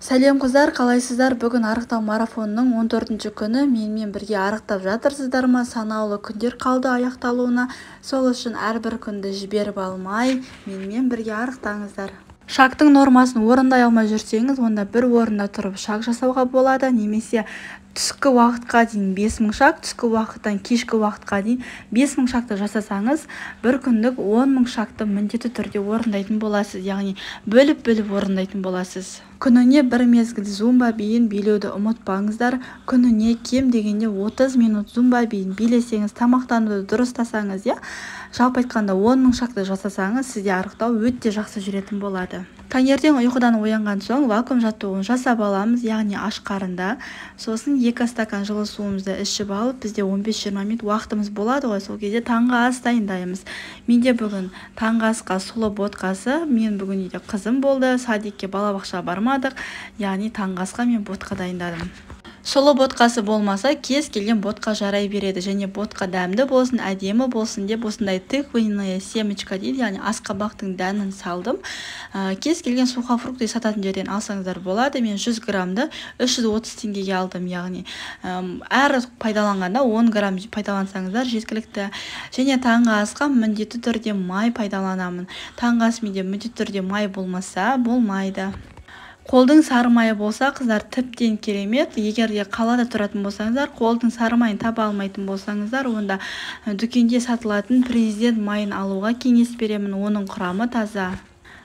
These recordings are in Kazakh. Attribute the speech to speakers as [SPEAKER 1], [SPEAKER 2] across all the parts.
[SPEAKER 1] Сәлем қыздар, қалайсыздар? Бүгін арықтау марафонының 14-ші күні. Менімен бірге арықтап жатырсыздар ма? Санаулы күндер қалды аяқталуына. Сол үшін әрбір күнді жіберіп алмай, менімен бірге арықтаңыздар. Шактың нормасын орындай алмай жүрсеңіз, онда бір орында тұрып шаг жасауға болады, немесе түскі уақытқа дейін 5000 шаг, түскі уақыттан кешкі уақытқа дейін 5000 шақты жасасаңыз, бір күндік 10.000 шақты міндетті түрде орындайтын боласыз, яғни бөліп орындайтын боласыз. Күніне бір мезгіл зумба биін билеуді ұмытпаңыздар. Күніне кем дегенде 30 минут зумба биін билесеңіз, тамақтануды дұрыстасаңыз, жалпы айтқанда 10.000 шақты жасасаңыз, сізде арықтау өте жақсы жүретін болады. Таңертең ұйқыдан оянған соң вакуум жаттығуын жасап аламыз, яғни аш қарында. Сосын 2 стакан жылы суымызды ішіп алып, бізде 15-20 минут уақытымыз болады ғой, сол кезде таңғы ас дайындаймыз. Менде бүгін таңғы асқа сұлы ботқасы, мен бүгін үйде қызым болды, садикке балабақша бармадық, яғни таңғы асқа мен ботқа дайындадым. Сұлы ботқасы болмаса, кез келген ботқа жарай береді, және ботқа дәмді болсын, әдемі болсын деп осындай тыквенная семечка дейді, яғни асқабақтың дәнін салдым. Кез келген сухофрукты сататын жерден алсаңыздар болады. Мен 100 грамды 330 теңгеге алдым, яғни әр пайдаланғанда 10 грамм пайдалансаңыздар жеткілікті. Және таңғы асқа міндетті түрде май пайдаланамын. Таңғы ас менде міндетті түрде май болмаса болмайды. Қолдың сары майы болса, қыздар, тіптен керемет. Егер де қалада тұратын болсаңыздар, қолдың сары майын таба алмайтын болсаңыздар, онда дүкенде сатылатын президент майын алуға кеңес беремін. Оның құрамы таза.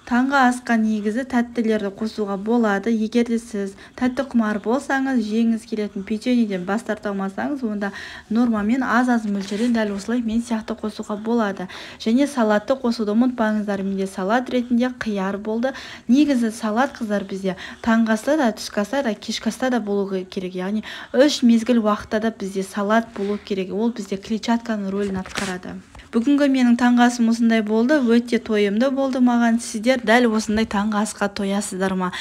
[SPEAKER 1] Таңғы асқа негізі тәттілерді қосуға болады. Егер де сіз тәтті құмар болсаңыз, жеңіз келетін печеньеден бас тарта алмасаңыз, онда нормамен аз мөлшерден дәл осылай мен сияқты қосуға болады. Және салатты қосуды ұмытпаңыздар. Менде салат ретінде қияр болды. Негізі салат, қыздар, бізде таңғы аста да, түскі аста да, кешкі аста да болу керек. Яғни 3 мезгіл уақытта да бізде салат болу керек. Ол бізде клетчатканың рөлін атқарады. Бүгінгі менің таңғы асым осындай болды, өте тойымды болды маған. Сіздер дәл осындай таңғы асқа тоясыздар ма?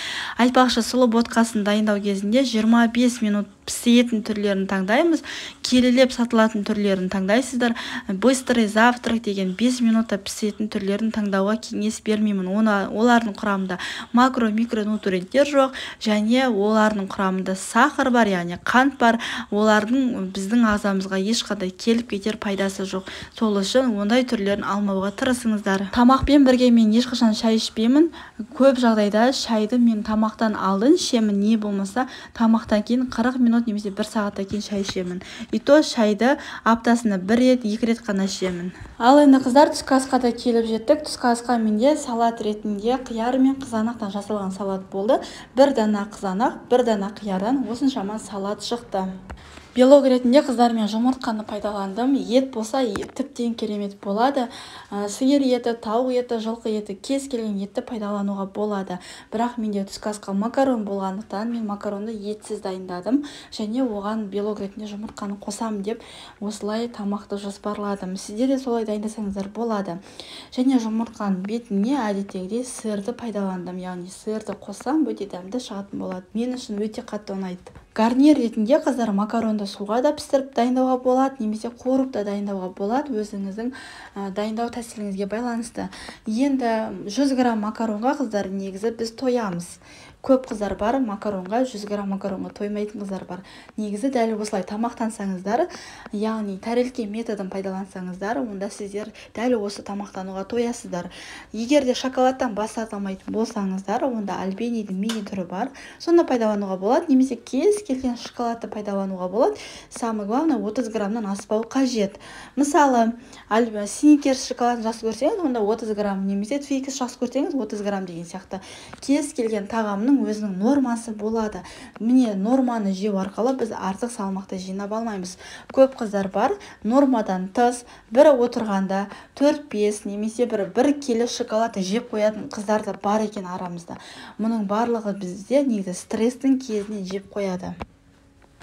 [SPEAKER 1] Айтпақшы, сұлы ботқасын дайындау кезінде 25 минут пісетін түрлерін таңдаймыз, келелеп сатылатын түрлерін таңдайсыздар. Быстрый завтрак деген 5 минутта пісетін түрлерін таңдауға кеңес бермеймін. Олардың құрамында макро-микронутриенттер жоқ, және олардың құрамында сахар бар, яғни қант бар. Олардың біздің ағзамызға ешқандай келіп кетер пайдасы жоқ. Сол үшін ондай түрлерін алмауға тырысыңыздар. Тамақпен бірге мен ешқашан шай ішпеймін. Көп жағдайда шайды мен тамақтан алдын ішемін, не болмаса тамақтан кейін 40 минут немесе 1 сағаттан кейін шай ішемін. И то шайды аптасына 1 рет, 2 рет қана ішемін. Ал енді қыздар, түскі асқа да келіп жеттік. Түскі асқа менде салат ретінде қияр мен қызанақтан жасалған салат болды. 1 дана қызанақ, 1 дана қиярдан осыншама салат шықты. Белок ретінде, қыздар, мен жұмыртқаны пайдаландым. Ет болса, тіптен керемет болады. Сиыр еті, тауық еті, жылқы еті, кез келген етті пайдалануға болады. Бірақ менде түскі асқа макарон болғандықтан мен макаронды етсіз дайындадым, және оған белок ретінде жұмыртқаны қосам деп осылай тамақты жоспарладым. Сіздер де солай дайындасаңыздар болады. Және жұмыртқаның бетіне әдеттегідей сырды пайдаландым, яғни сырды қоссам өте дәмді шығатын болады. Мен үшін өте қатты ұнайды. Гарнир ретінде, қыздар, макаронды суға да пісіріп дайындауға болады, немесе қуырып та дайындауға болады, өзіңіздің дайындау тәсіліңізге байланысты. Енді 100 грамм макаронға, қыздар, негізі біз тоямыз. Көп қыздар бар, макаронға 100 грамм макаронға тоймайтын қыздар бар. Негізі дәл осылай тамақтансаңыздар, яғни тәрелке методын пайдалансаңыздар, онда сіздер дәл осы тамақтануға тоясыздар. Егер де шоколадтан бас тарта алмайтын болсаңыздар, онда альбенийдің мини түрі бар, соны пайдалануға болады, немесе кез келген шоколадты пайдалануға болады. Самое главное, 30 граммнан аспау қажет. Мысалы, сникерс шоколадын жақсы көрсеңіз, онда 30 грамм, немесе твикс жақсы көрсеңіз 30 грамм деген сияқты. Кез келген тағамның өзінің нормасы болады. Міне, норманы жеу арқылы біз артық салмақты жинап алмаймыз. Көп қыздар бар, нормадан тыс, бірі отырғанда 4-5 немесе 1 келі шоколад жеп қоятын қыздар да бар екен арамызда. Мұның барлығы бізде негізі стресстің кезінен жеп қояды.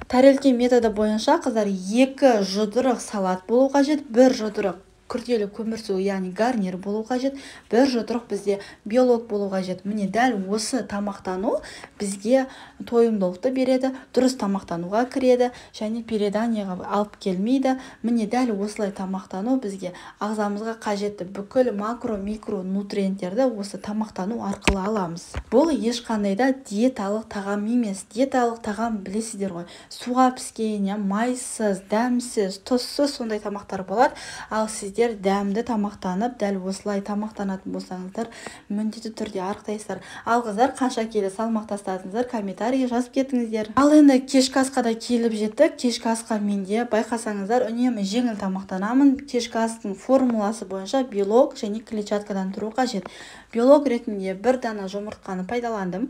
[SPEAKER 1] Тәрелке методы бойынша, қыздар, 2 жұдырық салат болу қажет, 1 жұдырық күрделі көмірсу, яғни гарнир болу қажет, бір жұдырық бізде белок болу қажет. Міне дәл осы тамақтану бізге тойымдылықты береді, дұрыс тамақтануға кіреді және перееданияға алып келмейді. Міне дәл осылай тамақтану бізге ағзамызға қажетті бүкіл макро-микро нутриенттерді осы тамақтану арқылы аламыз. Бұл ешқандай да диеталық тағам емес. Диеталық тағам білесіздер ғой, суға піскен, майсыз, дәмсіз, тұзсыз сондай тамақтар болады. Ал сіздер дәмді тамақтанып, дәл осылай тамақтанатын болсаңыздар, міндетті түрде арықтайсыздар. Ал қыздар, қанша келі салмақ тастадыңыздар, комментарийге жазып кетіңіздер. Ал енді кешкі асқа да келіп жеттік. Кешкі асқа менде байқасаңыздар үнемі жеңіл тамақтанамын. Кешкі астың формуласы бойынша белок және клетчаткадан тұру қажет. Белок ретінде бір дана жұмыртқаны пайдаландым.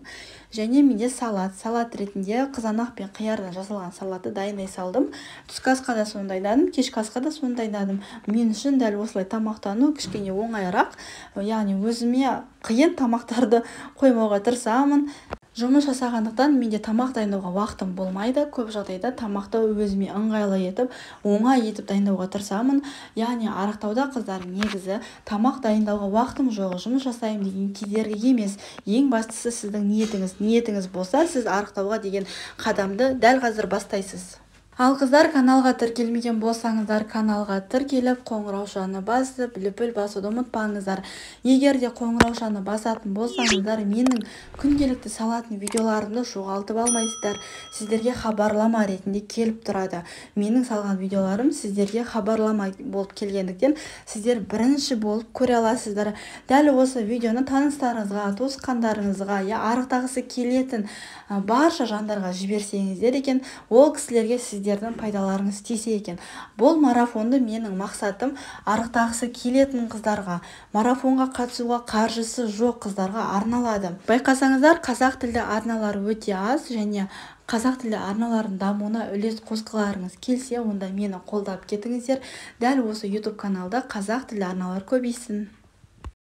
[SPEAKER 1] Және менде салат ретінде қызанақ пен қиярдан жасалған салатты дайындай салдым. Түскі асқа да сондай дайындадым, кешкі асқа да сондай дайындадым. Мен үшін дәл осылай тамақтану кішкене оңайырақ. Яғни өзіме қиын тамақтарды қоймауға тырысамын. Жұмыс жасағандықтан менде тамақ дайындауға уақытым болмайды. Көп жағдайда тамақты өзіме ыңғайлы етіп, оңай етіп дайындауға тырысамын. Яғни арықтауда қыздар негізі тамақ дайындауға уақытым жоқ, жұмыс жасаймын деген кедергі емес. Ең бастысы сіздің ниетіңіз болса, сіз арықтауға деген қадамды дәл қазір бастайсыз. Ал қыздар, каналға тіркелмеген болсаңыздар, каналға тіркеліп, қоңыраушаны басып, лүпіл басуды ұмытпаңыздар. Егер де қоңыраушаны басатын болсаңыздар, менің күнделікті салатын видеоларымды жоғалтып алмайсыздар. Сіздерге хабарлама ретінде келіп тұрады. Менің салған видеоларым сіздерге хабарлама болып келгендіктен, сіздер бірінші болып көре аласыздар. Дәл осы видеоны таныстарыңызға, туысқандарыңызға, арықтағысы келетін барша жандарға жіберсеңіздер екен, ол кісілерге сіздердің пайдаларыңыз тисе екен. Бұл марафонды менің мақсатым арықтағысы келетін қыздарға, марафонға қатысуға қаржысы жоқ қыздарға арналады. Байқасаңыздар, қазақ тілді арналар өте аз, және қазақ тілді арналардың дамуына үлес қосқыларыңыз келсе, онда мені қолдап кетіңіздер. Дәл осы YouTube каналда қазақ тілді арналар көбейсін.